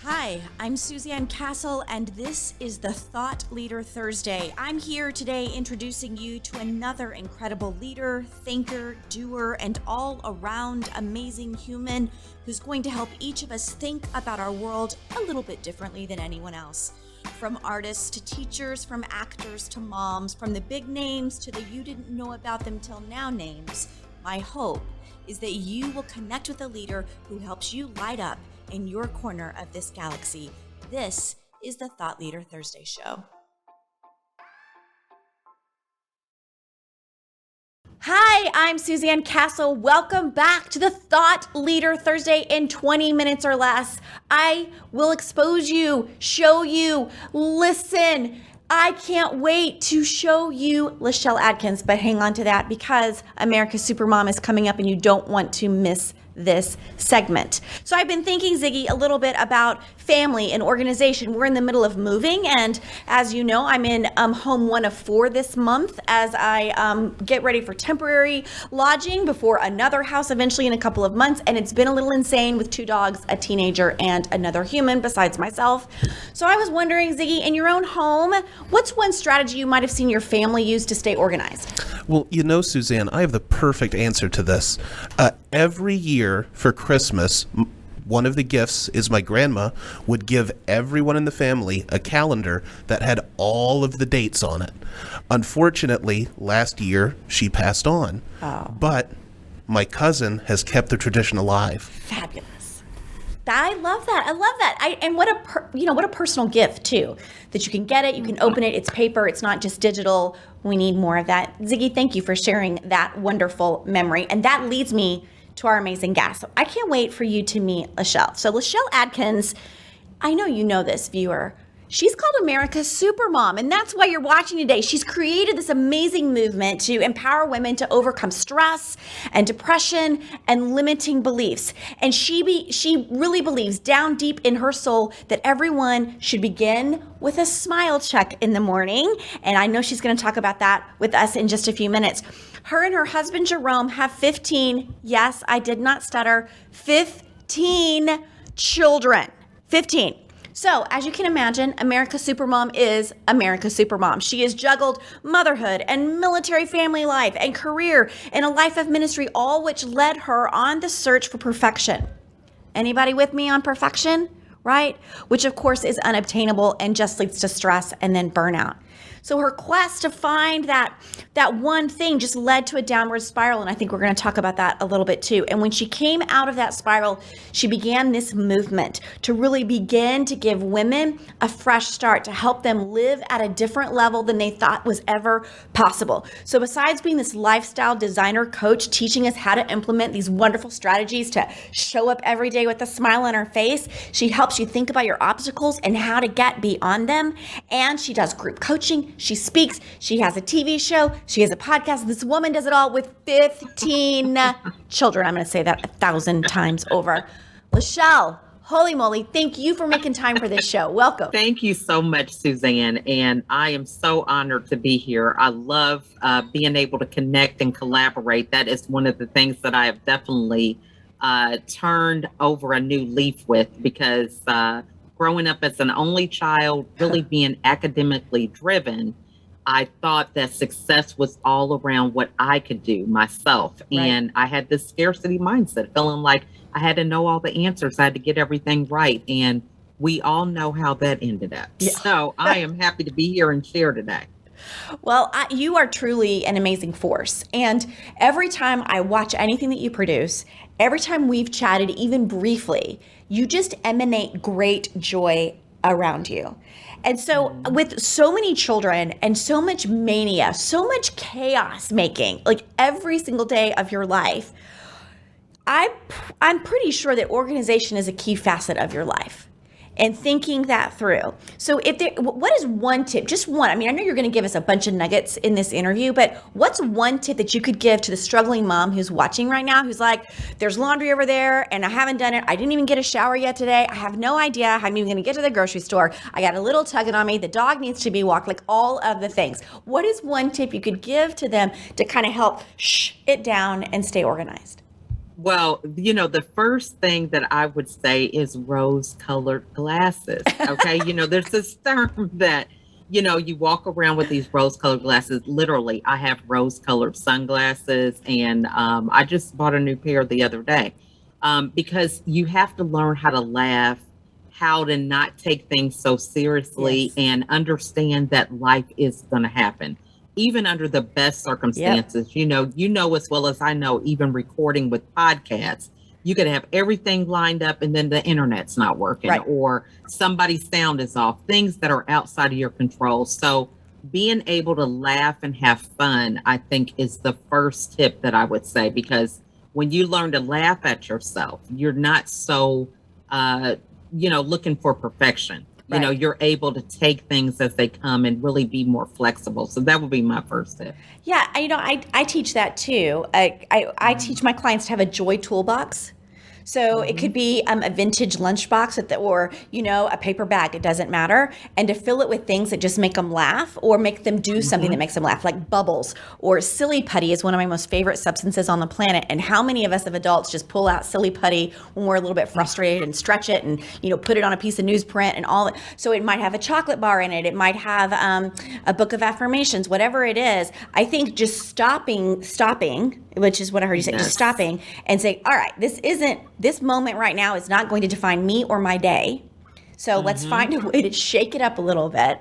Hi, I'm Suzanne Castle, and this is the Thought Leader Thursday. I'm here today introducing you to another incredible leader, thinker, doer, and all-around amazing human who's going to help each of us think about our world a little bit differently than anyone else. From artists to teachers, from actors to moms, from the big names to the you didn't know about them till now names, my hope is that you will connect with a leader who helps you light up in your corner of this galaxy. This is the Thought Leader Thursday show. Hi, I'm Suzanne Castle. Welcome back to the Thought Leader Thursday in 20 minutes or less. I will expose you, show you, listen. I can't wait to show you LaChelle Adkins, but hang on to that because America's Supermom is coming up and you don't want to miss this segment. So I've been thinking, Ziggy, a little bit about family and organization. We're in the middle of moving, and as you know, I'm in home 1 of 4 this month as I get ready for temporary lodging before another house eventually in a couple of months, and it's been a little insane with 2 dogs, a teenager, and another human besides myself. So I was wondering, Ziggy, in your own home, what's one strategy you might have seen your family use to stay organized? Well, you know, Suzanne, I have the perfect answer to this. Every year for Christmas, one of the gifts is my grandma would give everyone in the family a calendar that had all of the dates on it. Unfortunately, last year she passed on. But my cousin has kept the tradition alive. Fabulous. I love that. I love that. And what a personal gift too, that you can get it, you can open it, it's paper, it's not just digital. We need more of that. Ziggy, thank you for sharing that wonderful memory. And that leads me to our amazing guest. So I can't wait for you to meet LaChelle. So LaChelle Adkins, I know you know this, viewer. She's called America's Supermom, and that's why you're watching today. She's created this amazing movement to empower women to overcome stress and depression and limiting beliefs. And she really believes down deep in her soul that everyone should begin with a smile check in the morning. And I know she's going to talk about that with us in just a few minutes. Her and her husband, Jerome, have 15, yes, I did not stutter, 15 children. 15. So, as you can imagine, America's Supermom is America's Supermom. She has juggled motherhood and military family life and career and a life of ministry, all which led her on the search for perfection. Anybody with me on perfection? Right? Which of course is unobtainable and just leads to stress and then burnout. So her quest to find that one thing just led to a downward spiral, and I think we're going to talk about that a little bit too. And when she came out of that spiral, she began this movement to really begin to give women a fresh start, to help them live at a different level than they thought was ever possible. So besides being this lifestyle designer coach, teaching us how to implement these wonderful strategies to show up every day with a smile on her face, she helps you think about your obstacles and how to get beyond them. And she does group coaching. She speaks, she has a TV show, she has a podcast. This woman does it all with 15 children. I'm going to say that 1,000 times over. LaChelle, holy moly, thank you for making time for this show. Welcome. Thank you so much, Suzanne. And I am so honored to be here. I love being able to connect and collaborate. That is one of the things that I have definitely turned over a new leaf with, because growing up as an only child, really being academically driven, I thought that success was all around what I could do myself. Right. And I had this scarcity mindset, feeling like I had to know all the answers. I had to get everything right. And we all know how that ended up. Yeah. So I am happy to be here and share today. Well, you are truly an amazing force. And every time I watch anything that you produce, every time we've chatted, even briefly, you just emanate great joy around you. And so with so many children and so much mania, so much chaos making, like every single day of your life, I'm pretty sure that organization is a key facet of your life. And thinking that through. So what is one tip, just one, I mean, I know you're going to give us a bunch of nuggets in this interview, but what's one tip that you could give to the struggling mom who's watching right now, who's like, there's laundry over there and I haven't done it. I didn't even get a shower yet today. I have no idea how I'm even going to get to the grocery store. I got a little tugging on me. The dog needs to be walked, like all of the things. What is one tip you could give to them to kind of help it down and stay organized? Well, the first thing that I would say is rose-colored glasses. Okay. There's this term that, you walk around with these rose-colored glasses. Literally, I have rose-colored sunglasses, and I just bought a new pair the other day, because you have to learn how to laugh, how to not take things so seriously, Yes. and understand that life is going to happen even under the best Yep. circumstances. You know as well as I know, even recording with podcasts, you could have everything lined up and then the internet's not working, Right. or somebody's sound is off, things that are outside of your control. So being able to laugh and have fun, I think, is the first tip that I would say, because when you learn to laugh at yourself, you're not so looking for perfection. Right. You're able to take things as they come and really be more flexible. So that would be my first tip. Yeah, I teach that too. I teach my clients to have a joy toolbox. So it Mm-hmm. could be a vintage lunchbox or a paper bag. It doesn't matter, and to fill it with things that just make them laugh or make them do something that Mm-hmm. makes them laugh, like bubbles or silly putty is one of my most favorite substances on the planet. And how many of us of adults just pull out silly putty when we're a little bit frustrated and stretch it and put it on a piece of newsprint and all that. So it might have a chocolate bar in it. It might have a book of affirmations, whatever it is. I think just stopping, which is what I heard you say, just Yes. stopping and say, all right, this moment right now is not going to define me or my day. So let's Mm-hmm. find a way to shake it up a little bit,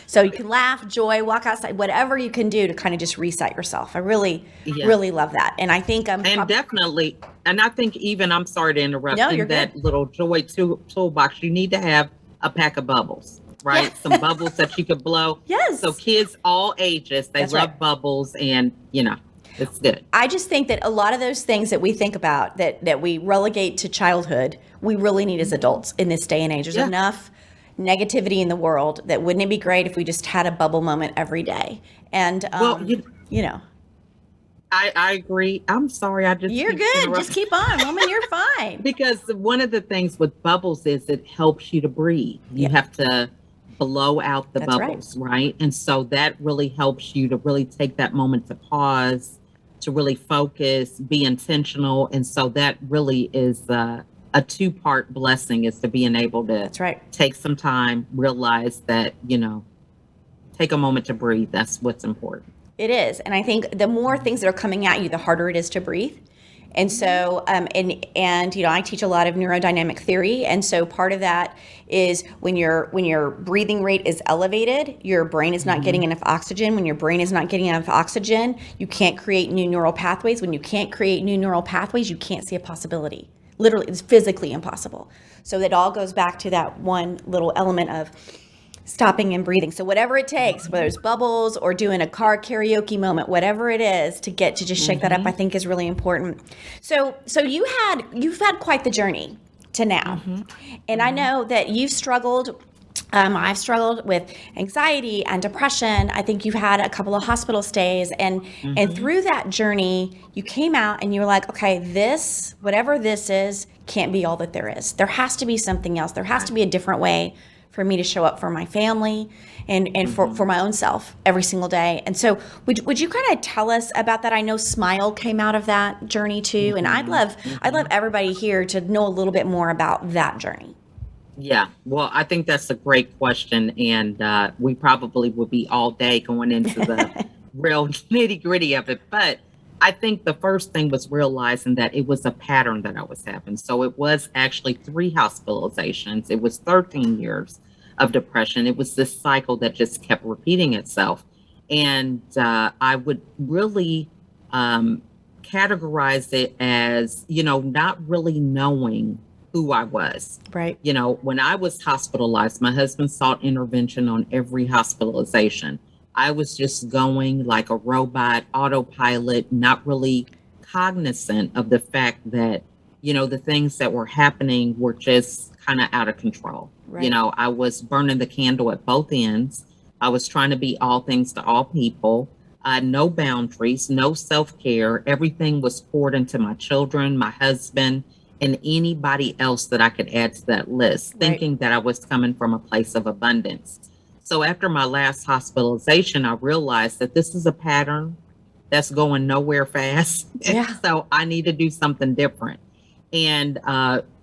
so you can laugh, joy, walk outside, whatever you can do to kind of just reset yourself. I really, Yeah. really love that. And I think And definitely, and I think even, I'm sorry to interrupt, No, in you're good. that little joy toolbox, you need to have a pack of bubbles, right? Yeah. Some bubbles that you could blow. Yes. So kids all ages, they That's love right. bubbles, and it's good. I just think that a lot of those things that we think about that we relegate to childhood, we really need as adults in this day and age. There's Yeah. enough negativity in the world that wouldn't it be great if we just had a bubble moment every day? And Well, you know, I agree. I'm sorry, I just you're keep good. interrupting. Just keep on, woman. You're fine. Because one of the things with bubbles is it helps you to breathe. You Yeah. have to blow out the That's right. bubbles, right? And so that really helps you to really take that moment to pause, to really focus, be intentional. And so that really is a two-part blessing, is to being able to That's right. take some time, realize that, take a moment to breathe. That's what's important. It is, and I think the more things that are coming at you, the harder it is to breathe. And so, I teach a lot of neurodynamic theory, and so part of that is when your breathing rate is elevated, your brain is not getting enough oxygen. When your brain is not getting enough oxygen, you can't create new neural pathways. When you can't create new neural pathways, you can't see a possibility. Literally, it's physically impossible. So it all goes back to that one little element of stopping and breathing. So whatever it takes, whether it's bubbles or doing a car karaoke moment, whatever it is to get to just shake that up, I think is really important. So you've had quite the journey to now. And I know that you've struggled. I've struggled with anxiety and depression. I think you've had a couple of hospital stays, and through that journey, you came out and you were like, okay, whatever this is, can't be all that there is. There has to be something else. There has to be a different way for me to show up for my family and for my own self every single day. And so would you kind of tell us about that? I know Smile came out of that journey too. And I'd love everybody here to know a little bit more about that journey. Yeah, well, I think that's a great question. And we probably would be all day going into the real nitty gritty of it. But I think the first thing was realizing that it was a pattern that I was having. So it was actually 3 hospitalizations. It was 13 years of depression. It was this cycle that just kept repeating itself. And I would really categorize it as, not really knowing who I was. Right. When I was hospitalized, my husband sought intervention on every hospitalization. I was just going like a robot, autopilot, not really cognizant of the fact that, the things that were happening were just kind of out of control. Right. I was burning the candle at both ends. I was trying to be all things to all people. No boundaries, no self-care. Everything was poured into my children, my husband, and anybody else that I could add to that list, thinking that I was coming from a place of abundance. So after my last hospitalization, I realized that this is a pattern. that's going nowhere fast. Yeah. So I need to do something different. And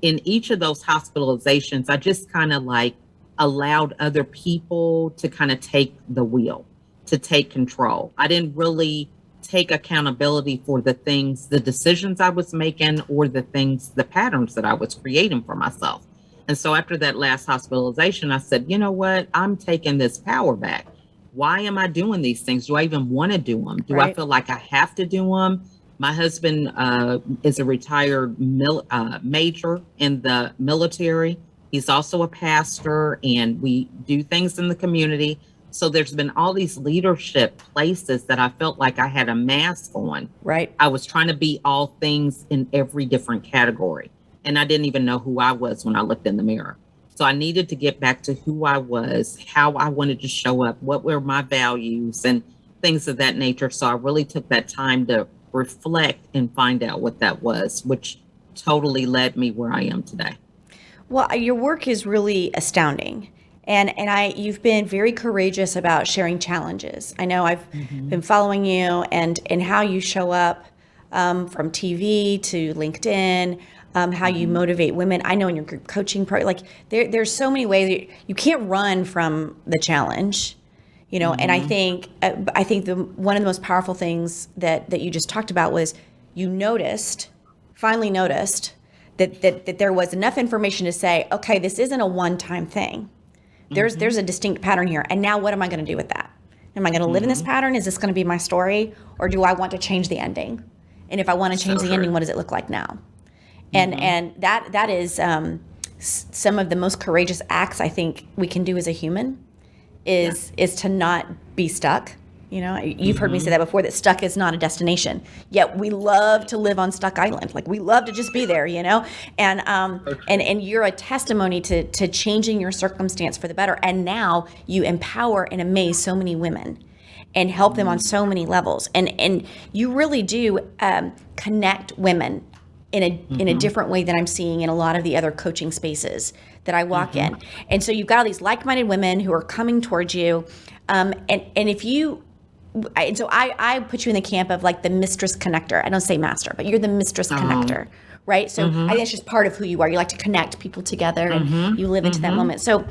in each of those hospitalizations, I just kind of like allowed other people to kind of take the wheel, to take control. I didn't really take accountability for the things, the decisions I was making, or the things, the patterns that I was creating for myself. And so after that last hospitalization, I said, you know what? I'm taking this power back. Why am I doing these things? Do I even want to do them? Do I Right. feel like I have to do them? My husband is a retired major in the military. He's also a pastor, and we do things in the community. So there's been all these leadership places that I felt like I had a mask on. Right. I was trying to be all things in every different category. And I didn't even know who I was when I looked in the mirror. So I needed to get back to who I was, how I wanted to show up, what were my values, and things of that nature. So I really took that time to reflect and find out what that was, which totally led me where I am today. Well, your work is really astounding. And you've been very courageous about sharing challenges. I know I've been following you and how you show up from TV to LinkedIn, how you motivate women. I know in your group coaching like there's so many ways you can't run from the challenge, and I think one of the most powerful things that you just talked about was you finally noticed that there was enough information to say, okay, this isn't a one-time thing. There's a distinct pattern here. And now what am I going to do with that? Am I going to live in this pattern? Is this going to be my story? Or do I want to change the ending? And if I want to change the ending, what does it look like now? And that is some of the most courageous acts I think we can do as a human is to not be stuck. You've heard me say that before, that stuck is not a destination. Yet we love to live on Stuck Island. Like we love to just be there, and you're a testimony to changing your circumstance for the better. And now you empower and amaze so many women and help them on so many levels. And you really do connect women in a different way than I'm seeing in a lot of the other coaching spaces that I walk in. And so you've got all these like-minded women who are coming towards you. And if you, so I put you in the camp of like the mistress connector. I don't say master, but you're the mistress connector, right? So I think it's just part of who you are. You like to connect people together and you live into that moment. So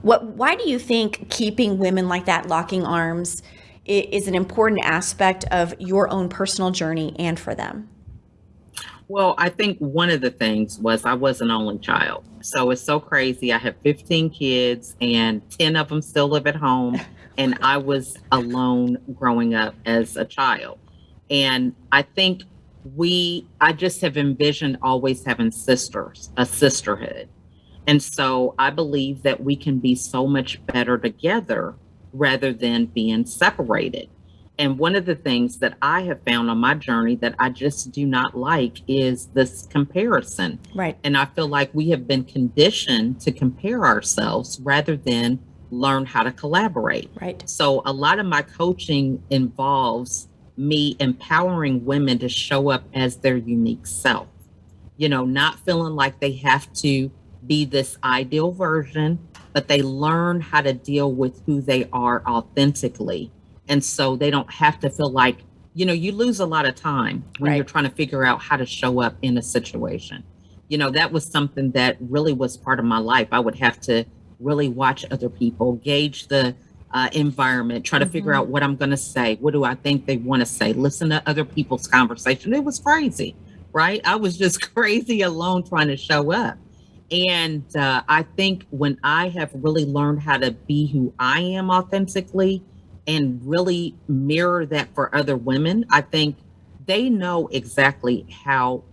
why do you think keeping women like that, locking arms, is an important aspect of your own personal journey and for them? Well, I think one of the things was I was an only child. So it's so crazy. I have 15 kids and 10 of them still live at home. And I was alone growing up as a child. And I think I just have envisioned always having sisters, a sisterhood. And so I believe that we can be so much better together rather than being separated. And one of the things that I have found on my journey that I just do not like is this comparison. Right. And I feel like we have been conditioned to compare ourselves rather than learn how to collaborate. Right. So a lot of my coaching involves me empowering women to show up as their unique self, not feeling like they have to be this ideal version, but they learn how to deal with who they are authentically. And so they don't have to feel like, you lose a lot of time when you're trying to figure out how to show up in a situation. That was something that really was part of my life. I would have to really watch other people, gauge the environment, try to figure out what I'm going to say. What do I think they want to say? Listen to other people's conversation. It was crazy, right? I was just crazy alone trying to show up. And I think when I have really learned how to be who I am authentically and really mirror that for other women, I think they know exactly how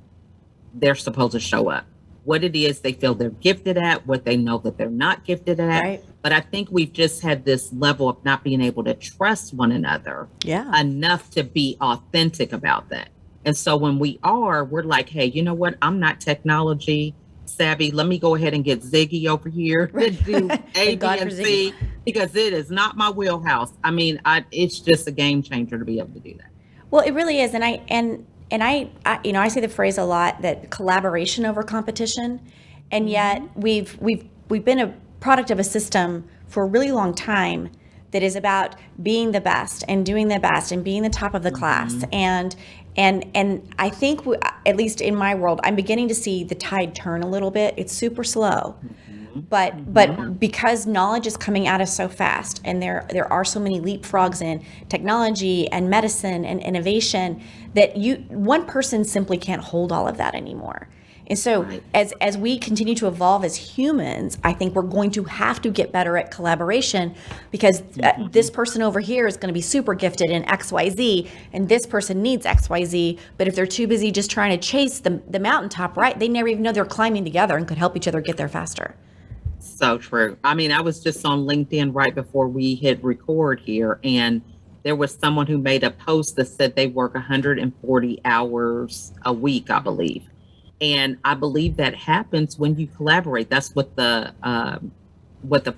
they're supposed to show up, what it is they feel they're gifted at, what they know that they're not gifted at. Right. But I think we've just had this level of not being able to trust one another enough to be authentic about that. And so when we're like, hey, you know what? I'm not technology savvy. Let me go ahead and get Ziggy over here to do A, B, and C, because it is not my wheelhouse. I mean, it's just a game changer to be able to do that. Well, it really is. And I say the phrase a lot, that collaboration over competition. And yet we've been a product of a system for a really long time that is about being the best and doing the best and being the top of the class. And I think, at least in my world, I'm beginning to see the tide turn a little bit. It's super slow. But because knowledge is coming at us so fast, and there are so many leapfrogs in technology and medicine and innovation, that one person simply can't hold all of that anymore. And so as we continue to evolve as humans, I think we're going to have to get better at collaboration, because this person over here is going to be super gifted in XYZ, and this person needs XYZ. But if they're too busy just trying to chase the mountaintop, right, they never even know they're climbing together and could help each other get there faster. So true. I mean, I was just on LinkedIn right before we hit record here, and there was someone who made a post that said they work 140 hours a week, I believe. And I believe that happens when you collaborate. That's what the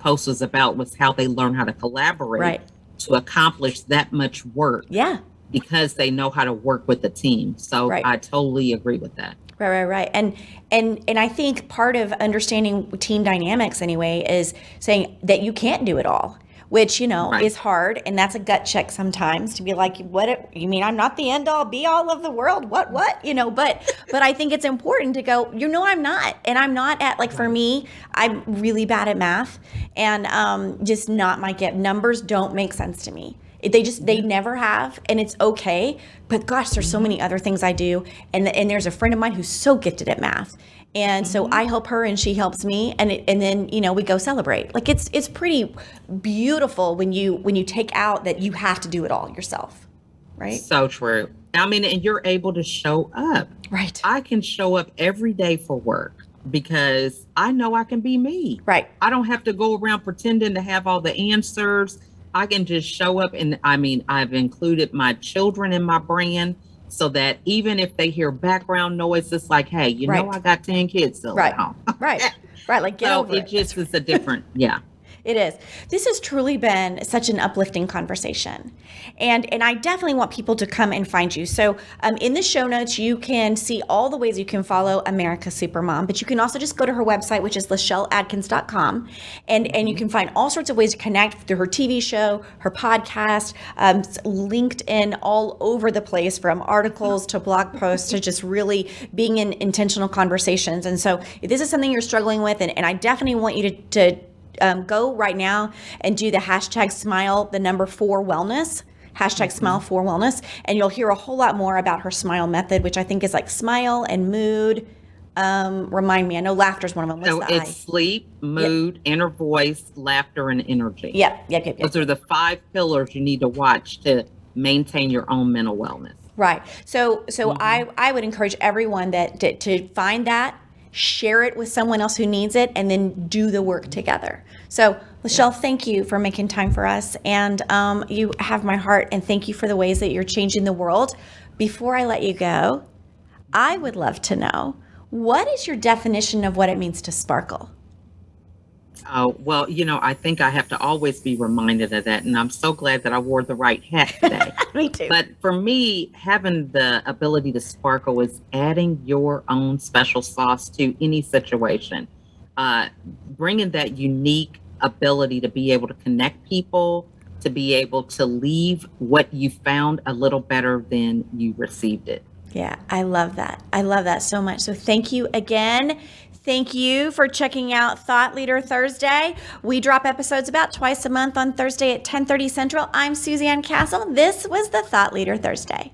post was about, was how they learn how to collaborate to accomplish that much work. Yeah. Because they know how to work with the team. So I totally agree with that. Right. And I think part of understanding team dynamics anyway is saying that you can't do it all, which, is hard. And that's a gut check sometimes, to be like, what, you mean I'm not the end all be all of the world? What, but I think it's important to go, I'm not. And I'm not at, like, for me, I'm really bad at math, and just not my gift. Numbers don't make sense to me. They never have, and it's okay. But gosh, there's so many other things I do. And there's a friend of mine who's so gifted at math. And so I help her and she helps me. And then, we go celebrate. Like, it's pretty beautiful when you take out that you have to do it all yourself. Right? So true. I mean, and you're able to show up. Right. I can show up every day for work because I know I can be me. Right. I don't have to go around pretending to have all the answers. I can just show up, and I've included my children in my brand, so that even if they hear background noise, it's like, hey, I got 10 kids still at home. Right. Like, get over it. It just is a different, It is. This has truly been such an uplifting conversation. And I definitely want people to come and find you. So in the show notes, you can see all the ways you can follow America's Supermom, but you can also just go to her website, which is LaChelleAdkins.com. And you can find all sorts of ways to connect through her TV show, her podcast, LinkedIn, all over the place, from articles to blog posts to just really being in intentional conversations. And so if this is something you're struggling with, and I definitely want you to go right now and do the hashtag smile, the number 4 wellness, hashtag smile 4 wellness. And you'll hear a whole lot more about her smile method, which I think is like smile and mood. Remind me, I know laughter is one of them. So it's sleep, mood, inner voice, laughter, and energy. Yep. Those are the 5 pillars you need to watch to maintain your own mental wellness. Right. So I would encourage everyone to find that, share it with someone else who needs it, and then do the work together. So, LaChelle, thank you for making time for us. And you have my heart, and thank you for the ways that you're changing the world. Before I let you go, I would love to know, what is your definition of what it means to sparkle? Oh, well, I think I have to always be reminded of that. And I'm so glad that I wore the right hat today. Me too. But for me, having the ability to sparkle is adding your own special sauce to any situation. Bringing that unique ability to be able to connect people, to be able to leave what you found a little better than you received it. Yeah, I love that. I love that so much. So thank you again. Thank you for checking out Thought Leader Thursday. We drop episodes about twice a month on Thursday at 10:30 Central. I'm Suzanne Castle. This was the Thought Leader Thursday.